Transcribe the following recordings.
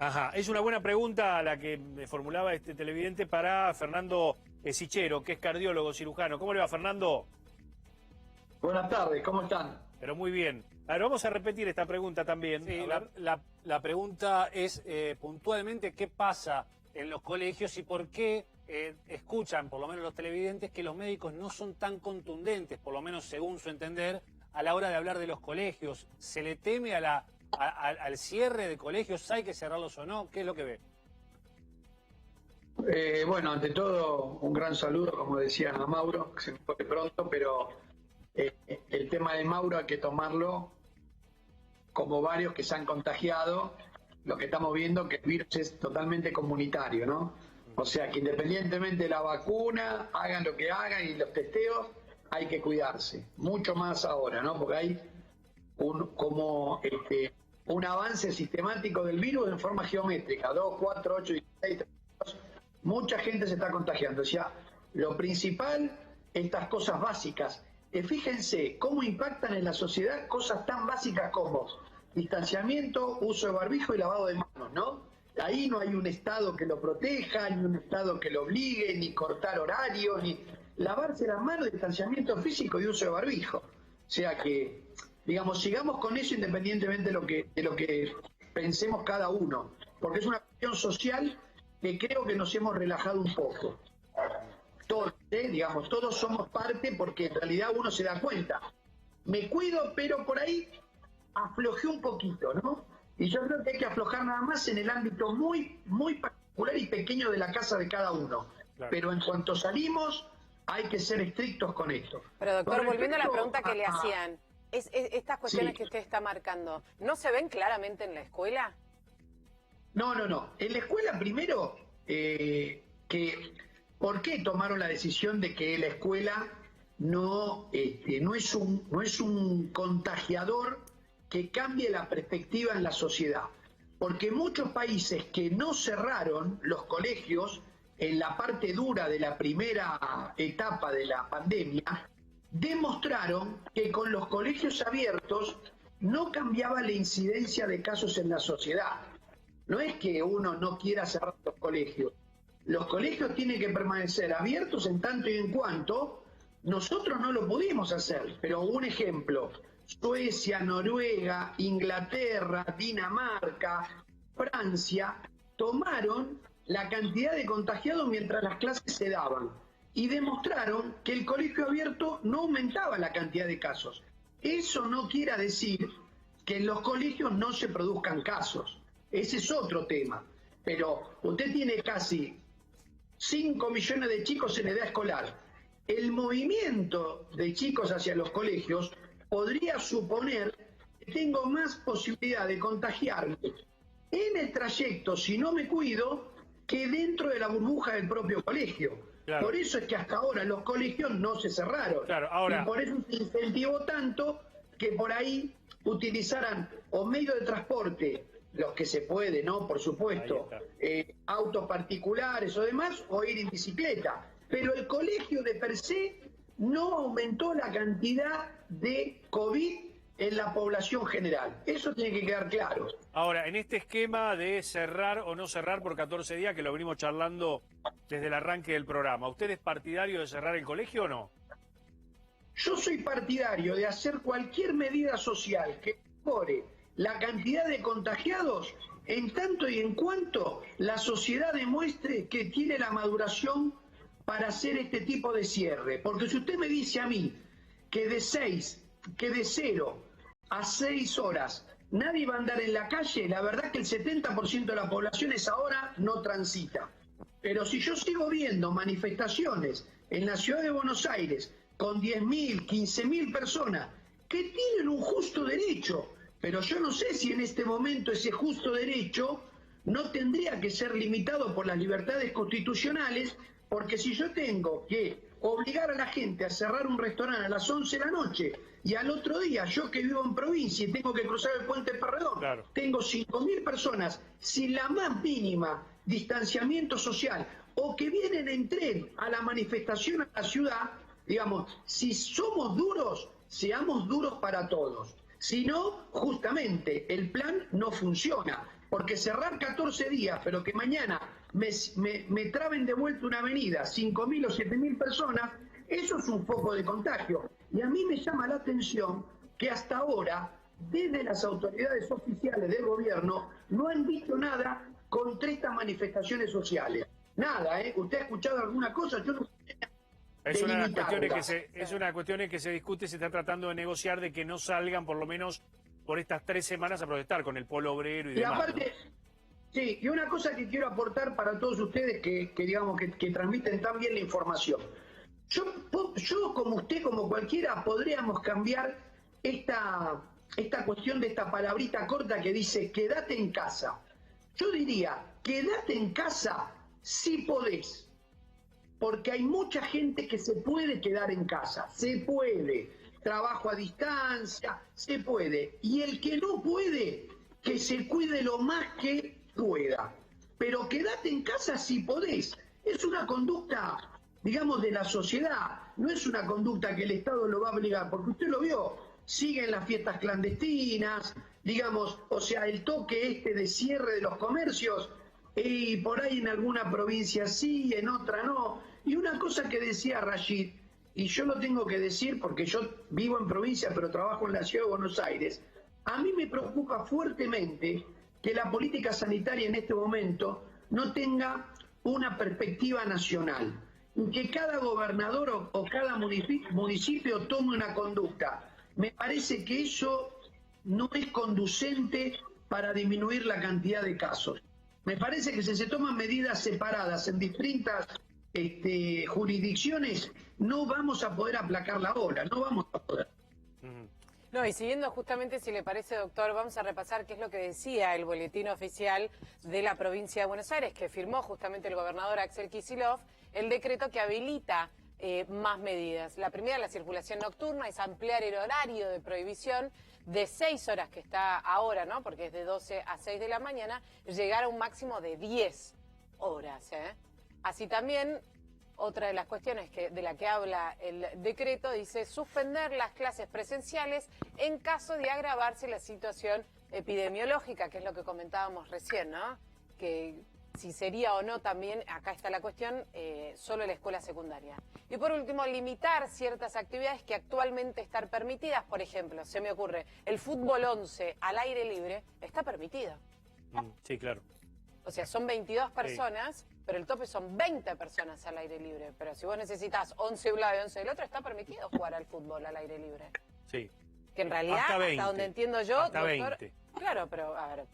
Ajá, es una buena pregunta la que me formulaba este televidente para Fernando Sichero, que es cardiólogo cirujano. ¿Cómo le va, Fernando? Buenas tardes, ¿cómo están? Pero muy bien. A ver, vamos a repetir esta pregunta también. Sí, la pregunta es puntualmente qué pasa en los colegios y por qué escuchan, por lo menos los televidentes, que los médicos no son tan contundentes, por lo menos según su entender, a la hora de hablar de los colegios. ¿Se le teme al cierre de colegios? ¿Hay que cerrarlos o no? ¿Qué es lo que ve? Bueno, ante todo, un gran saludo, como decía a Mauro, que se me fue pronto, pero el tema de Mauro hay que tomarlo como varios que se han contagiado. Lo que estamos viendo que el virus es totalmente comunitario, ¿no? O sea, que independientemente de la vacuna, hagan lo que hagan y los testeos, hay que cuidarse. Mucho más ahora, ¿no? Porque hay un avance sistemático del virus en forma geométrica, 2, 4, 8, 16, 32. Mucha gente se está contagiando. O sea, lo principal, estas cosas básicas. Fíjense cómo impactan en la sociedad cosas tan básicas como distanciamiento, uso de barbijo y lavado de manos, ¿no? Ahí no hay un Estado que lo proteja, ni un Estado que lo obligue, ni cortar horarios, ni lavarse las manos, distanciamiento físico y uso de barbijo. O sea que, digamos, sigamos con eso independientemente de lo que pensemos cada uno, porque es una cuestión social que creo que nos hemos relajado un poco. Todos, digamos, todos somos parte porque en realidad uno se da cuenta. Me cuido, pero por ahí aflojé un poquito, ¿no? Y yo creo que hay que aflojar nada más en el ámbito muy, muy particular y pequeño de la casa de cada uno. Claro. Pero en cuanto salimos, hay que ser estrictos con esto. Pero doctor, volviendo a la pregunta que le hacían, estas cuestiones sí, que usted está marcando, ¿no se ven claramente en la escuela? No. En la escuela, primero, ¿por qué tomaron la decisión de que la escuela no es un contagiador que cambie la perspectiva en la sociedad? Porque muchos países que no cerraron los colegios en la parte dura de la primera etapa de la pandemia, demostraron que con los colegios abiertos no cambiaba la incidencia de casos en la sociedad. No es que uno no quiera cerrar los colegios. Los colegios tienen que permanecer abiertos en tanto y en cuanto nosotros no lo pudimos hacer. Pero un ejemplo, Suecia, Noruega, Inglaterra, Dinamarca, Francia, tomaron la cantidad de contagiados mientras las clases se daban y demostraron que el colegio abierto no aumentaba la cantidad de casos. Eso no quiere decir que en los colegios no se produzcan casos. Ese es otro tema. Pero usted tiene casi 5 millones de chicos en edad escolar. El movimiento de chicos hacia los colegios podría suponer que tengo más posibilidad de contagiarme en el trayecto, si no me cuido, que dentro de la burbuja del propio colegio. Claro. Por eso es que hasta ahora los colegios no se cerraron. Claro, ahora... Y por eso se incentivó tanto que por ahí utilizaran o medios de transporte, los que se puede, ¿no? Por supuesto, autos particulares o demás, o ir en bicicleta. Pero el colegio de per se no aumentó la cantidad de COVID en la población general. Eso tiene que quedar claro. Ahora, en este esquema de cerrar o no cerrar por 14 días, que lo venimos charlando desde el arranque del programa, ¿usted es partidario de cerrar el colegio o no? Yo soy partidario de hacer cualquier medida social que mejore la cantidad de contagiados en tanto y en cuanto la sociedad demuestre que tiene la maduración para hacer este tipo de cierre. Porque si usted me dice a mí que de 0 a 6 horas nadie va a andar en la calle, la verdad que el 70% de la población esa hora no transita. Pero si yo sigo viendo manifestaciones en la ciudad de Buenos Aires con 10.000, 15.000 personas que tienen un justo derecho, pero yo no sé si en este momento ese justo derecho no tendría que ser limitado por las libertades constitucionales, porque si yo tengo que obligar a la gente a cerrar un restaurante a las 11 de la noche y al otro día yo que vivo en provincia y tengo que cruzar el puente Pueyrredón, claro, tengo 5.000 personas sin la más mínima distanciamiento social o que vienen en tren a la manifestación a la ciudad, digamos, si somos duros, seamos duros para todos. Si no, justamente, el plan no funciona. Porque cerrar 14 días, pero que mañana me traben de vuelta una avenida, 5.000 o 7.000 personas, eso es un foco de contagio. Y a mí me llama la atención que hasta ahora, desde las autoridades oficiales del gobierno, no han dicho nada contra estas manifestaciones sociales. Nada, ¿eh? ¿Usted ha escuchado alguna cosa? Yo no sé. Es una cuestión que se discute, se está tratando de negociar de que no salgan por lo menos por estas 3 semanas a protestar con el polo obrero y demás. Y aparte, ¿no? Sí, y una cosa que quiero aportar para todos ustedes que transmiten tan bien la información. Yo como usted, como cualquiera, podríamos cambiar esta cuestión de esta palabrita corta que dice quédate en casa. Yo diría, quédate en casa si podés. Porque hay mucha gente que se puede quedar en casa, se puede, trabajo a distancia, se puede. Y el que no puede, que se cuide lo más que pueda. Pero quédate en casa si podés. Es una conducta, digamos, de la sociedad, no es una conducta que el Estado lo va a obligar, porque usted lo vio, siguen las fiestas clandestinas, digamos, o sea, el toque de cierre de los comercios, y por ahí en alguna provincia sí, en otra no. Y una cosa que decía Rashid, y yo lo tengo que decir porque yo vivo en provincia pero trabajo en la ciudad de Buenos Aires, a mí me preocupa fuertemente que la política sanitaria en este momento no tenga una perspectiva nacional, y que cada gobernador o cada municipio tome una conducta. Me parece que eso no es conducente para disminuir la cantidad de casos. Me parece que si se toman medidas separadas en distintas jurisdicciones, no vamos a poder aplacar la ola, no vamos a poder. No, y siguiendo justamente, si le parece, doctor, vamos a repasar qué es lo que decía el boletín oficial de la provincia de Buenos Aires, que firmó justamente el gobernador Axel Kicillof, el decreto que habilita más medidas. La primera, la circulación nocturna, es ampliar el horario de prohibición de 6 horas que está ahora, ¿no? Porque es de 12 a 6 de la mañana, llegar a un máximo de 10 horas, ¿eh? Así también, otra de las cuestiones de la que habla el decreto, dice suspender las clases presenciales en caso de agravarse la situación epidemiológica, que es lo que comentábamos recién, ¿no? Que si sería o no también, acá está la cuestión, solo la escuela secundaria. Y por último, limitar ciertas actividades que actualmente están permitidas. Por ejemplo, se me ocurre, el fútbol 11 al aire libre está permitido. Sí, claro. O sea, son 22 personas, pero el tope son 20 personas al aire libre. Pero si vos necesitas 11 de un lado y 11 del otro, está permitido jugar al fútbol al aire libre. Sí. Que en realidad, hasta donde entiendo yo, hasta doctor, 20. Claro, pero a ver.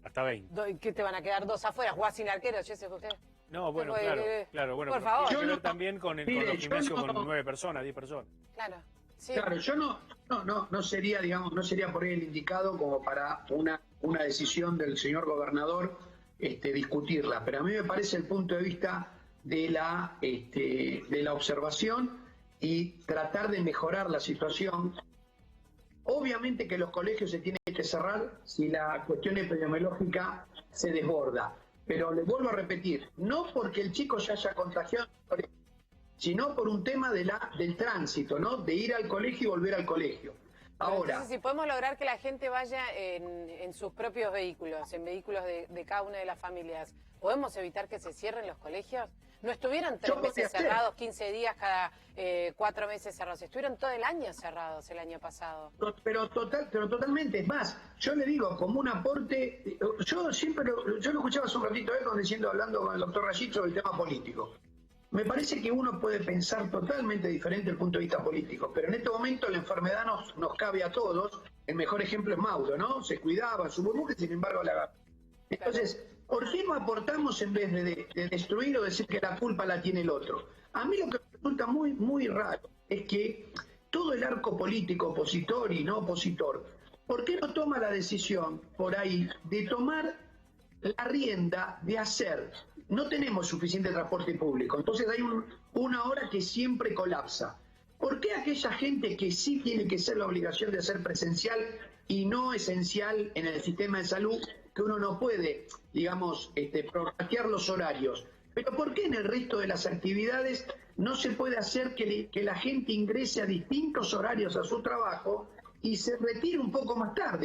Hasta 20. ¿Qué te van a quedar 2 afuera? ¿Jugás sin arquero, Jesse, usted? No, bueno, Porque, claro, bueno. por favor. Tiene que ver también con los gimnasios con 9 personas, 10 personas. Claro. Sí. Claro, yo no sería, digamos, no sería por ahí el indicado como para una decisión del señor gobernador discutirla, pero a mí me parece el punto de vista de la observación y tratar de mejorar la situación. Obviamente que los colegios se tienen que cerrar si la cuestión epidemiológica se desborda, pero les vuelvo a repetir, no porque el chico se haya contagiado, sino por un tema del tránsito, ¿no? De ir al colegio y volver al colegio. Ahora, entonces, si podemos lograr que la gente vaya en sus propios vehículos, en vehículos de cada una de las familias, ¿podemos evitar que se cierren los colegios? No estuvieron 3 meses cerrados, 15 días cada 4 meses cerrados, estuvieron todo el año cerrados el año pasado. Pero totalmente, es más, yo le digo, como un aporte, yo lo escuchaba hace un ratito hablando con el doctor Rashid sobre el tema político. Me parece que uno puede pensar totalmente diferente el punto de vista político, pero en este momento la enfermedad nos cabe a todos. El mejor ejemplo es Mauro, ¿no? Se cuidaba, su burbuja, sin embargo la agarró. Entonces, ¿por qué no aportamos en vez de destruir o decir que la culpa la tiene el otro? A mí lo que me resulta muy, muy raro es que todo el arco político, opositor y no opositor, ¿por qué no toma la decisión por ahí de tomar la rienda de hacer? No tenemos suficiente transporte público, entonces hay una hora que siempre colapsa. ¿Por qué aquella gente que sí tiene que ser la obligación de hacer presencial y no esencial en el sistema de salud, que uno no puede, digamos, prorratear los horarios? Pero ¿por qué en el resto de las actividades no se puede hacer que la gente ingrese a distintos horarios a su trabajo y se retire un poco más tarde?